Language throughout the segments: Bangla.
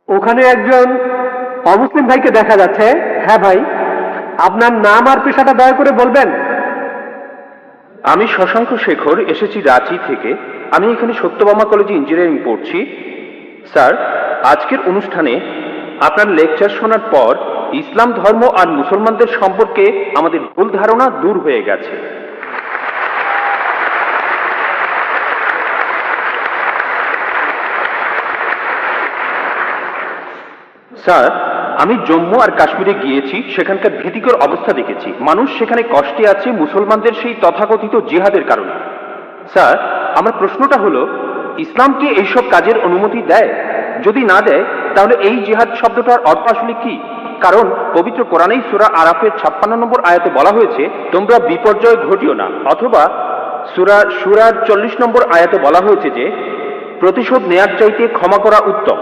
ওখানে একজন অমুসলিম ভাইকে দেখা যাচ্ছে। হ্যাঁ ভাই, আপনার নাম আর পেশাটা দয়া করে বলবেন। আমি শশাঙ্ক শেখর, এসেছি রাঁচি থেকে। আমি এখানে সত্যভামা কলেজে ইঞ্জিনিয়ারিং পড়ছি। স্যার, আজকের অনুষ্ঠানে আপনার লেকচার শোনার পর ইসলাম ধর্ম আর মুসলমানদের সম্পর্কে আমাদের ভুল ধারণা দূর হয়ে গেছে। স্যার, আমি জম্মু আর কাশ্মীরে গিয়েছি, সেখানকার ভীতিকর অবস্থা দেখেছি। মানুষ সেখানে কষ্টে আছে মুসলমানদের সেই তথাকথিত জিহাদের কারণে। স্যার, আমার প্রশ্নটা হলো, ইসলাম কি এইসব কাজের অনুমতি দেয়? যদি না দেয়, তাহলে এই জিহাদ শব্দটার অর্থ আসলে কি? কারণ পবিত্র কোরআনেই সূরা আরাফের 56 নম্বর আয়াতে বলা হয়েছে, তোমরা বিপর্যয় ঘটিও না। অথবা সূরা শুরার 40 নম্বর আয়াতে বলা হয়েছে যে প্রতিশোধ নেয়ার চাইতে ক্ষমা করা উত্তম।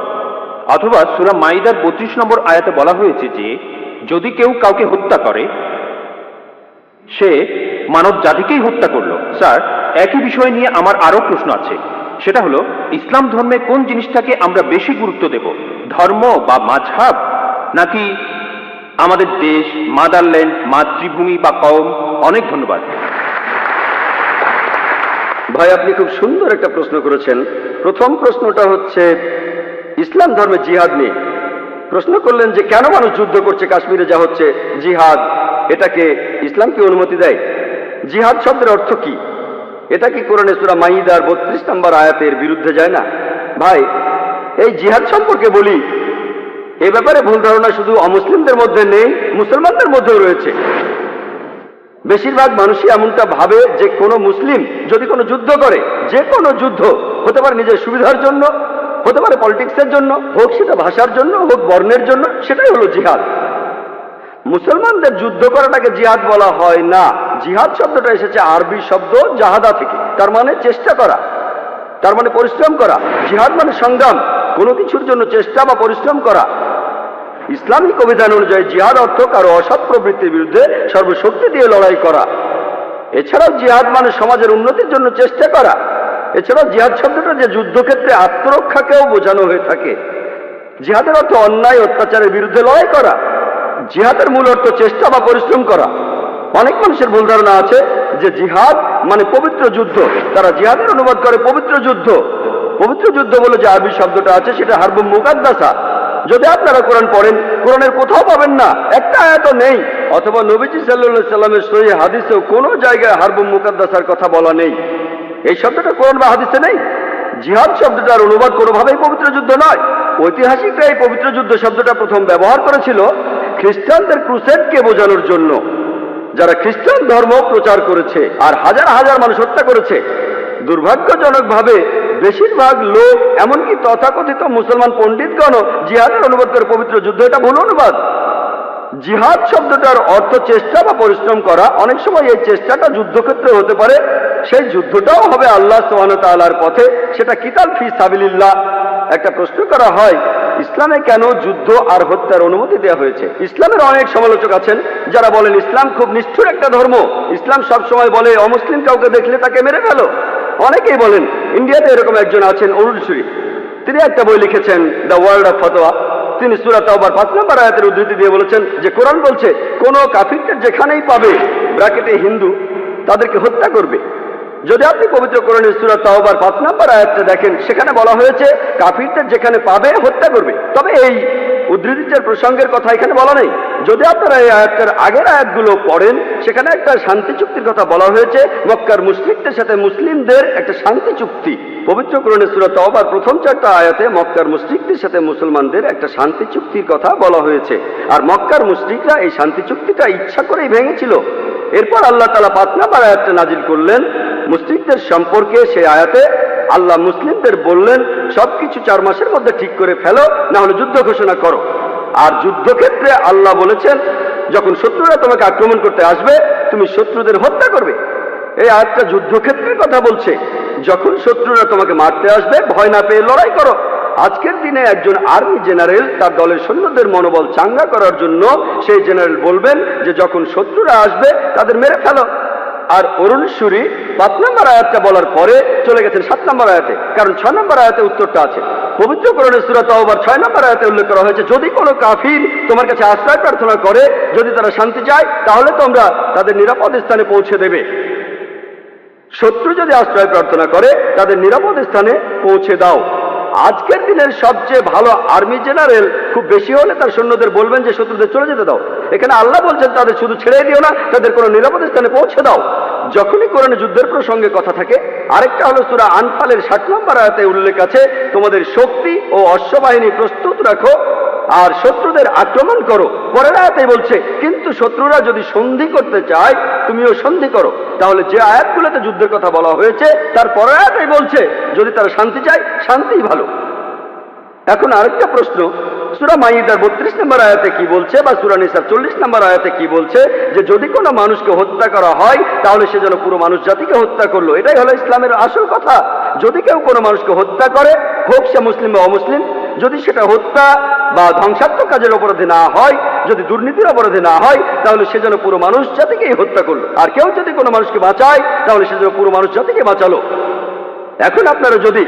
অথবা সূরা মাইদার 32 নম্বর আয়াতে বলা হয়েছে যে যদি কেউ কাউকে হত্যা করে, সে মানব জাতিকেই হত্যা করলো। স্যার, একই বিষয় নিয়ে আমার আরো প্রশ্ন আছে। সেটা হলো, ইসলাম ধর্মে কোন জিনিসটাকে আমরা বেশি গুরুত্ব দেব, ধর্ম বা মাযহাব, নাকি আমাদের দেশ, মাদারল্যান্ড, মাতৃভূমি বা কওম? অনেক ধন্যবাদ। ভাই, আপনি খুব সুন্দর একটা প্রশ্ন করেছেন। প্রথম প্রশ্নটা হচ্ছে ইসলাম ধর্মে জিহাদ নিয়ে। প্রশ্ন করলেন যে কেন মানুষ যুদ্ধ করছে, কাশ্মীরে যা হচ্ছে জিহাদ, এটাকে ইসলাম কি অনুমতি দেয়? জিহাদ শব্দের অর্থ কি? এটা কি কোরআনে সূরা মাইদার 32 নম্বর আয়াতের বিরুদ্ধে যায় না? ভাই, এই জিহাদ সম্পর্কে বলি, এ ব্যাপারে ভুল ধারণা শুধু অমুসলিমদের মধ্যে নেই, মুসলমানদের মধ্যেও রয়েছে। বেশিরভাগ মানুষই এমনটা ভাবে যে কোনো মুসলিম যদি কোনো যুদ্ধ করে, যে কোনো যুদ্ধ হতে পারে নিজের সুবিধার জন্য, হতে পারে পলিটিক্সের জন্য, হোক সেটা ভাষার জন্য, হোক বর্ণের জন্য, সেটাই হলো জিহাদ। মুসলমানদের যুদ্ধ করাটাকে জিহাদ বলা হয় না। জিহাদ শব্দটা এসেছে আরবি শব্দ জাহাদা থেকে, তার মানে চেষ্টা করা, তার মানে পরিশ্রম করা। জিহাদ মানে সংগ্রাম, কোনো কিছুর জন্য চেষ্টা বা পরিশ্রম করা। ইসলামিক অভিধান অনুযায়ী জিহাদ অর্থ কারো অসৎ প্রবৃত্তির বিরুদ্ধে সর্বশক্তি দিয়ে লড়াই করা। এছাড়াও জিহাদ মানে সমাজের উন্নতির জন্য চেষ্টা করা। এছাড়াও জিহাদ শব্দটা যে যুদ্ধক্ষেত্রে আত্মরক্ষাকেও বোঝানো হয়ে থাকে। জিহাদের অর্থ অন্যায় অত্যাচারের বিরুদ্ধে লড়াই করা। জিহাদের মূল অর্থ চেষ্টা বা পরিশ্রম করা। অনেক মানুষের ভুল ধারণা আছে যে জিহাদ মানে পবিত্র যুদ্ধ। তারা জিহাদের অনুবাদ করে পবিত্র যুদ্ধ। পবিত্র যুদ্ধ বলে যে আরবি শব্দটা আছে সেটা হারবুম মুকাদ্দাসা। যদি আপনারা কোরআন পড়েন, কোরআনের কোথাও পাবেন না, একটা আয়াতও নেই, অথবা নবীজি সাল্লাল্লাহু আলাইহি সাল্লামের সহিহ হাদিসেও কোনো জায়গায় হারবুম মুকাদ্দাসার কথা বলা নেই। এই শব্দটা কোরআন বা হাদিসে নেই। জিহাদ শব্দটার অনুবাদ কোনোভাবেই পবিত্র যুদ্ধ নয়। ঐতিহাসিকরা এই পবিত্র যুদ্ধ শব্দটা প্রথম ব্যবহার করেছিল খ্রিস্টানদের ক্রুসেডকে বোঝানোর জন্য, যারা খ্রিস্টান ধর্ম প্রচার করেছে আর হাজার হাজার মানুষ হত্যা করেছে। দুর্ভাগ্যজনকভাবে বেশিরভাগ লোক, এমনকি তথাকথিত মুসলমান পণ্ডিতগণও জিহাদের অনুবাদ করে পবিত্র যুদ্ধ। এটা ভুল অনুবাদ। জিহাদ শব্দটার অর্থ চেষ্টা বা পরিশ্রম করা। অনেক সময় এই চেষ্টাটা যুদ্ধক্ষেত্রে হতে পারে, সেই যুদ্ধটাও হবে আল্লাহ সুবহানাহু ওয়া তাআলার পথে, সেটা কিতাল ফি সাবিলিল্লাহ। একটা প্রশ্ন করা হয়, ইসলামে কেন যুদ্ধ আর হত্যার অনুমতি দেওয়া হয়েছে? ইসলামের অনেক সমালোচক আছেন যারা বলেন ইসলাম খুব নিষ্ঠুর একটা ধর্ম। ইসলাম সবসময় বলে অমুসলিম কাউকে দেখলে তাকে মেরে ফেলো। অনেকেই বলেন, ইন্ডিয়াতে এরকম একজন আছেন অরুণ শরীফ, তিনি একটা বই লিখেছেন দ্য ওয়ার্ল্ড অফ ফতোয়া। তিনি সূরা তাওবার 5 নম্বর আয়াতের উদ্ধৃতি দিয়ে বলেছেন যে কোরআন বলছে কোন কাফিরদের যেখানেই পাবে, ব্র্যাকেটে হিন্দু, তাদেরকে হত্যা করবে। যদি আপনি পবিত্র কোরআনের সূরা তাওবার 5 নম্বর আয়াতটা দেখেন, সেখানে বলা হয়েছে কাফিরদের যেখানে পাবে হত্যা করবে। তবে এই উদ্ধৃতির প্রসঙ্গের কথা এখানে বলা নেই। যদি আপনারা এই আয়াতটার আগের আয়াতগুলো পড়েন, সেখানে একটা শান্তি চুক্তির কথা বলা হয়েছে। মক্কার মুশরিকদের সাথে মুসলিমদের একটা শান্তি চুক্তি। পবিত্র কোরআনের সূরা তাওবার প্রথম 4টা আয়াতে মক্কার মুশরিকদের সাথে মুসলমানদের একটা শান্তি চুক্তির কথা বলা হয়েছে। আর মক্কার মুশরিকরা এই শান্তি চুক্তিটা ইচ্ছা করেই ভেঙেছিল। এরপর আল্লাহ তাআলা 5 নম্বর আয়াতটা নাজিল করলেন মুশরিকদের সম্পর্কে। সেই আয়াতে আল্লাহ মুসলিমদের বললেন, সবকিছু 4 মাসের মধ্যে ঠিক করে ফেলো, না হলে যুদ্ধ ঘোষণা করো। আর যুদ্ধক্ষেত্রে আল্লাহ বলেছেন, যখন শত্রুরা তোমাকে আক্রমণ করতে আসবে, তুমি শত্রুদের হত্যা করবে। এই আয়াতটা যুদ্ধক্ষেত্রের কথা বলছে। যখন শত্রুরা তোমাকে মারতে আসবে, ভয় না পেয়ে লড়াই করো। আজকের দিনে একজন আর্মি জেনারেল তার দলের সৈন্যদের মনোবল চাঙ্গা করার জন্য সেই জেনারেল বলবেন যে যখন শত্রুরা আসবে তাদের মেরে ফেলো। আর অরুণ সুরি 5 নম্বর আয়াতটা বলার পরে চলে গেছেন 7 নম্বর আয়াতে, কারণ 6 নম্বর আয়াতে উত্তরটা আছে। পবিত্র কোরআনের সূরা তাওবার 6 নম্বর আয়াতে উল্লেখ করা হয়েছে, যদি কোনো কাফির তোমার কাছে আশ্রয় প্রার্থনা করে, যদি তারা শান্তি চায়, তাহলে তোমরা তাদের নিরাপদ স্থানে পৌঁছে দেবে। শত্রু যদি আশ্রয় প্রার্থনা করে, তাদের নিরাপদ স্থানে পৌঁছে দাও। আজকের দিনের সবচেয়ে ভালো আর্মি জেনারেল খুব বেশি হলে তার সৈন্যদের বলবেন যে শত্রুদের চলে যেতে দাও। এখানে আল্লাহ বলছেন তাদের শুধু ছেড়ে দিও না, তাদের কোনো নিরাপদ স্থানে পৌঁছে দাও। যখনই কোরআনে যুদ্ধের প্রসঙ্গে কথা থাকে, আরেকটা হলো সূরা আনফালের 60 নম্বর আয়াতে উল্লেখ আছে, তোমাদের শক্তি ও অশ্ববাহিনী প্রস্তুত রাখো আর শত্রুদের আক্রমণ করো। পরের আয়াতে বলছে, কিন্তু শত্রুরা যদি সন্ধি করতে চায়, তুমিও সন্ধি করো। তাহলে যে আয়াতগুলোতে যুদ্ধের কথা বলা হয়েছে, তার পরের আয়াতেই বলছে যদি তারা শান্তি চায়, শান্তিই ভালো। এখন আরেকটা প্রশ্ন, সূরা মাইদার 32 নম্বর আয়াতে কি বলছে, বা সূরা নিসার 40 নম্বর আয়াতে কি বলছে, যে যদি কোনো মানুষকে হত্যা করা হয়, তাহলে সে যেন পুরো মানুষ জাতিকে হত্যা করলো। এটাই হলো ইসলামের আসল কথা। যদি কেউ কোনো মানুষকে হত্যা করে, হোক সে মুসলিম বা অমুসলিম, যদি সেটা হত্যা বা ধ্বংসাত্মক কাজের অপরাধে না হয়, যদি দুর্নীতির অপরাধে না হয়, তাহলে সে যেন পুরো মানুষ জাতিকেই হত্যা করলো। আর কেউ যদি কোনো মানুষকে বাঁচায়, তাহলে সে যেন পুরো মানুষ জাতিকে বাঁচালো। এখন আপনারা যদি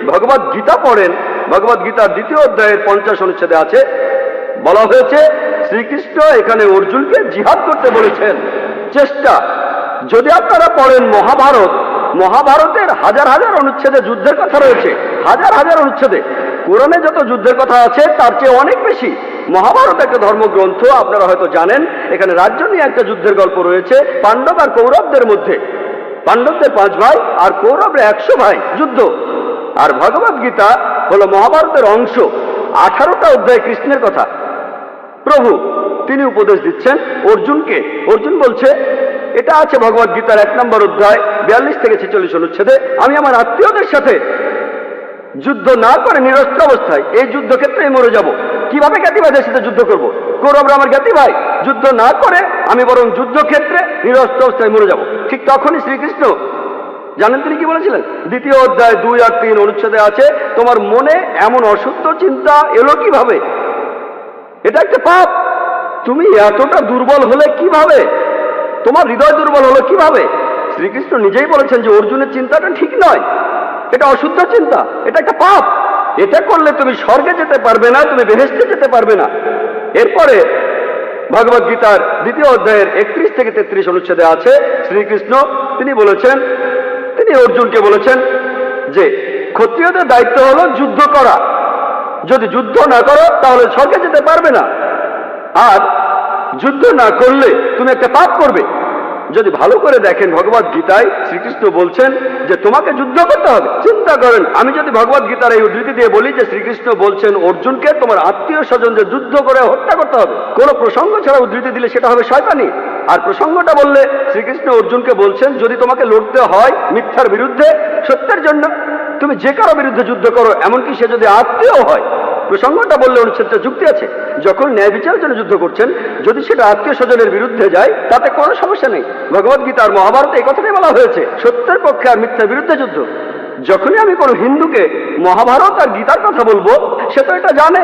ভগবদ গীতা পড়েন, ভগবদ গীতার 2য় অধ্যায়ের 50 অনুচ্ছেদে আছে, বলা হয়েছে শ্রীকৃষ্ণ এখানে অর্জুনকে জিহাদ করতে বলেছেন। চেষ্টা, যদি আপনারা পড়েন মহাভারত, মহাভারতের হাজার হাজার অনুচ্ছেদে যুদ্ধের কথা রয়েছে, হাজার হাজার অনুচ্ছেদে। কোরআনে যত যুদ্ধের কথা আছে তার চেয়ে অনেক বেশি। মহাভারত একটা ধর্মগ্রন্থ, আপনারা হয়তো জানেন। এখানে রাজ্য নিয়ে একটা যুদ্ধের গল্প রয়েছে পাণ্ডব আর কৌরবদের মধ্যে। পাণ্ডবদের 5 ভাই আর কৌরবরা 100 ভাই, যুদ্ধ। আর ভগবদ গীতা হলো মহাভারতের অংশ। 18টা অধ্যায় কৃষ্ণের কথা। প্রভু তিনি উপদেশ দিচ্ছেন অর্জুনকে। অর্জুন বলছে, এটা আছে ভগবদ গীতার 1 নম্বর অধ্যায় 42 থেকে 46 অনুচ্ছেদে, আমি আমার আত্মীয়দের সাথে যুদ্ধ না করে নিরস্ত্র অবস্থায় এই যুদ্ধক্ষেত্রে মরে যাব। কিভাবে জ্ঞাতি ভাইদের সাথে যুদ্ধ করব? কৌরবরা আমার জ্ঞাতি ভাই, যুদ্ধ না করে আমি বরং যুদ্ধক্ষেত্রে নিরস্ত্র অবস্থায় মরে যাব। ঠিক তখনই শ্রীকৃষ্ণ জানেন তিনি কি বলেছিলেন? 2য় অধ্যায় 2 আর 3 অনুচ্ছেদে আছে, তোমার মনে এমন অশুদ্ধ চিন্তা এলো কিভাবে? এটা একটা পাপ। তুমি এতটা দুর্বল হলে কিভাবে? তোমার হৃদয় দুর্বল হলো কিভাবে? শ্রীকৃষ্ণ নিজেই বলেছেন যে অর্জুনের চিন্তাটা ঠিক নয়, এটা অশুদ্ধ চিন্তা, এটা একটা পাপ। এটা করলে তুমি স্বর্গে যেতে পারবে না, তুমি বেহেশতে যেতে পারবে না। এরপরে ভগবদ গীতার 2য় অধ্যায়ের 31 থেকে 33 অনুচ্ছেদে আছে, শ্রীকৃষ্ণ তিনি বলেছেন, তিনি অর্জুনকে বলেছেন যে ক্ষত্রিয়দের দায়িত্ব হলো যুদ্ধ করা। যদি যুদ্ধ না করো তাহলে স্বর্গে যেতে পারবে না, আর যুদ্ধ না করলে তুমি একটা পাপ করবে। যদি ভালো করে দেখেন ভগবদ গীতায় শ্রীকৃষ্ণ বলছেন যে তোমাকে যুদ্ধ করতে হবে। চিন্তা করেন, আমি যদি ভগবদ গীতার এই উদ্ধৃতি দিয়ে বলি যে শ্রীকৃষ্ণ বলছেন অর্জুনকে তোমার আত্মীয় স্বজনদের যুদ্ধ করে হত্যা করতে হবে, কোনো প্রসঙ্গ ছাড়া উদ্ধৃতি দিলে সেটা হবে শয়তানি। আর প্রসঙ্গটা বললে শ্রীকৃষ্ণ অর্জুনকে বলছেন যদি তোমাকে লড়তে হয় মিথ্যার বিরুদ্ধে, সত্যের জন্য, তুমি যে কারো বিরুদ্ধে যুদ্ধ করো, এমনকি সে যদি আত্মীয় হয়। প্রসঙ্গটা বললে অনুচ্ছেদটা যুক্তি আছে। যখন ন্যায় বিচারের জন্য যুদ্ধ করছেন, যদি সেটা আত্মীয় স্বজনের বিরুদ্ধে যায়, তাতে কোনো সমস্যা নেই। ভগবদ গীতা আর মহাভারতে এই কথাটাই বলা হয়েছে, সত্যের পক্ষে আর মিথ্যার বিরুদ্ধে যুদ্ধ। যখনই আমি কোনো হিন্দুকে মহাভারত আর গীতার কথা বলবো, সে তো এটা জানে।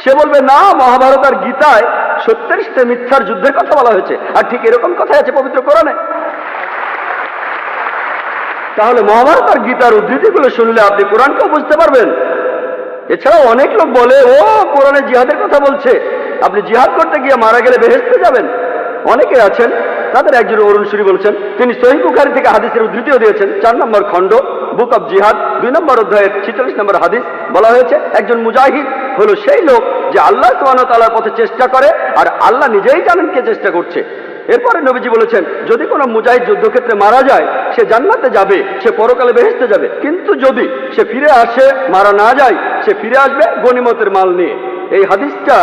সে বলবে না, মহাভারত আর গীতায় সত্যের সাথে মিথ্যার যুদ্ধের কথা বলা হয়েছে। আর ঠিক এরকম কথাই আছে পবিত্র কোরআনে। তাহলে মহাভারত আর গীতার উদ্ধৃতিগুলো শুনলে আপনি কোরআনকেও বুঝতে পারবেন। এছাড়াও অনেক লোক বলে, ও কোরআনে জিহাদের কথা বলছে, আপনি জিহাদ করতে গিয়ে মারা গেলে বেহেশতে যাবেন। অনেকে আছেন, তাদের একজন অরুণ সুরি বলছেন, তিনি সহিহ বুখারী থেকে হাদিসের উদ্ধৃতিও দিয়েছেন। 4 নম্বর খণ্ড বুক অব জিহাদ 2 নম্বর অধ্যায়ের 46 নম্বর হাদিস বলা হয়েছে, একজন মুজাহিদ হলো সেই লোক যে আল্লাহ সুবহানাহু ওয়া তাআলার পথে চেষ্টা করে, আর আল্লাহ নিজেই জানেন কে চেষ্টা করছে। এরপরে নবীজি বলেছেন, যদি কোনো মুজাহিদ যুদ্ধক্ষেত্রে মারা যায়, সে জান্নাতে যাবে, সে পরকালে বেহেশতে যাবে। কিন্তু যদি সে ফিরে আসে, মারা না যায়, সে ফিরে আসবে গনিমতের মাল নিয়ে। এই হাদিসটা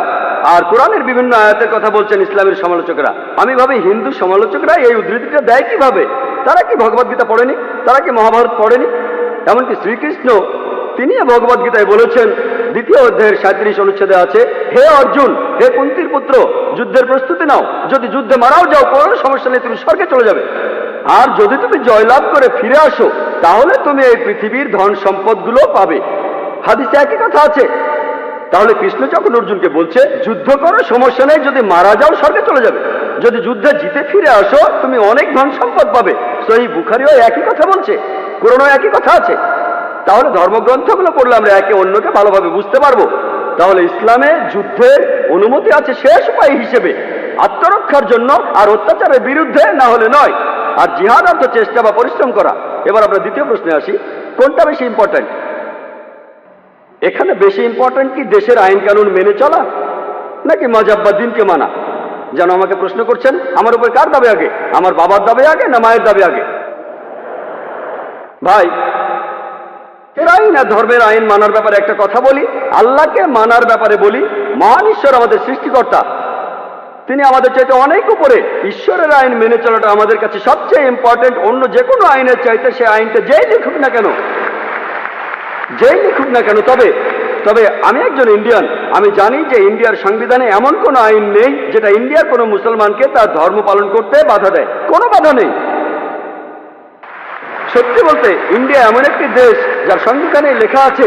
আর কোরআনের বিভিন্ন আয়াতের কথা বলছেন ইসলামের সমালোচকরা। আমি ভাবি হিন্দু সমালোচকরা এই উদ্ধৃতিটা দেয় কিভাবে? তারা কি ভগবদ গীতা পড়েনি? তারা কি মহাভারত পড়েনি? এমনকি শ্রীকৃষ্ণ তিনি ভগবদ গীতায় বলেছেন, 2য় অধ্যায়ের 37 অনুচ্ছেদে আছে, হে অর্জুন, হে কুন্তির পুত্র, যুদ্ধের প্রস্তুতি নাও। যদি যুদ্ধে মারাও যাও, কোনো সমস্যা নেই, তুমি স্বর্গে চলে যাবে। আর যদি তুমি জয়লাভ করে ফিরে আসো, তাহলে তুমি এই পৃথিবীর ধন সম্পদগুলো পাবে। হাদিসে একই কথা আছে। তাহলে কৃষ্ণ যখন অর্জুনকে বলছে যুদ্ধ করো, সমস্যা নেই, যদি মারা যাও স্বর্গে চলে যাবে, যদি যুদ্ধে জিতে ফিরে আসো তুমি অনেক ধন সম্পদ পাবে। সহিহ বুখারীও একই কথা বলছে, কোরআনেও একই কথা আছে। তাহলে ধর্মগ্রন্থগুলো পড়লে আমরা একে অন্যকে ভালোভাবে বুঝতে পারবো। তাহলে ইসলামে যুদ্ধের অনুমতি আছে শেষ উপায় হিসেবে, আত্মরক্ষার জন্য, আর অত্যাচারের বিরুদ্ধে, না হলে নয়। আর জিহাদ অর্থ চেষ্টা বা পরিশ্রম করা। এবার আমরা দ্বিতীয় প্রশ্নে আসি, কোনটা বেশি ইম্পর্ট্যান্ট? এখানে বেশি ইম্পর্ট্যান্ট কি দেশের আইন কানুন মেনে চলা, নাকি মাযহাব বা দিনকে মানা? যেন আমাকে প্রশ্ন করছেন, আমার উপর কার দাবি আগে, আমার বাবার দাবি আগে না মায়ের দাবি আগে? ভাই, এর আইন আর ধর্মের আইন মানার ব্যাপারে একটা কথা বলি, আল্লাহকে মানার ব্যাপারে বলি। মহান ঈশ্বর আমাদের সৃষ্টিকর্তা, তিনি আমাদের চাইতে অনেক উপরে। ঈশ্বরের আইন মেনে চলাটা আমাদের কাছে সবচেয়ে ইম্পর্টেন্ট, অন্য যে কোনো আইনের চাইতে। সে আইনটা যেই লিখুক না কেন, যেই লিখুক না কেন। তবে আমি একজন ইন্ডিয়ান, আমি জানি যে ইন্ডিয়ার সংবিধানে এমন কোনো আইন নেই যেটা ইন্ডিয়ার কোনো মুসলমানকে তার ধর্ম পালন করতে বাধা দেয়, কোনো বাধা নেই। সত্যি বলতে ইন্ডিয়া এমন একটি দেশ যার সংবিধানে লেখা আছে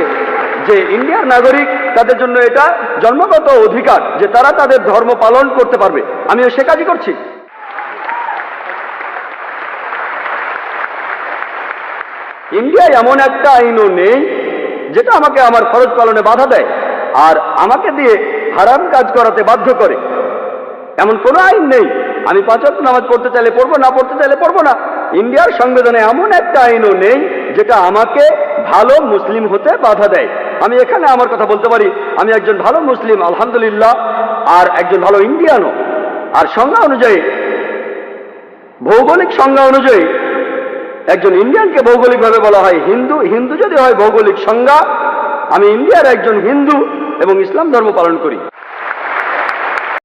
যে ইন্ডিয়ার নাগরিক, তাদের জন্য এটা জন্মগত অধিকার যে তারা তাদের ধর্ম পালন করতে পারবে। আমিও সে কাজই করছি। ইন্ডিয়ায় এমন একটা আইনও নেই যেটা আমাকে আমার ফরজ পালনে বাধা দেয় আর আমাকে দিয়ে হারাম কাজ করাতে বাধ্য করে, এমন কোনো আইন নেই। আমি 5 ওয়াক্ত নামাজ পড়তে চাইলে পড়বো, না পড়তে চাইলে পড়বো না। ইন্ডিয়ার সংবিধানে এমন একটা আইনও নেই যেটা আমাকে ভালো মুসলিম হতে বাধা দেয়। আমি এখানে আমার কথা বলতে পারি, আমি একজন ভালো মুসলিম আলহামদুলিল্লাহ, আর একজন ভালো ইন্ডিয়ানও। আর সংজ্ঞা অনুযায়ী, ভৌগোলিক সংজ্ঞা অনুযায়ী একজন ইন্ডিয়ানকে ভৌগোলিকভাবে বলা হয় হিন্দু। হিন্দু যদি হয় ভৌগোলিক সংজ্ঞা, আমি ইন্ডিয়ার একজন হিন্দু এবং ইসলাম ধর্ম পালন করি।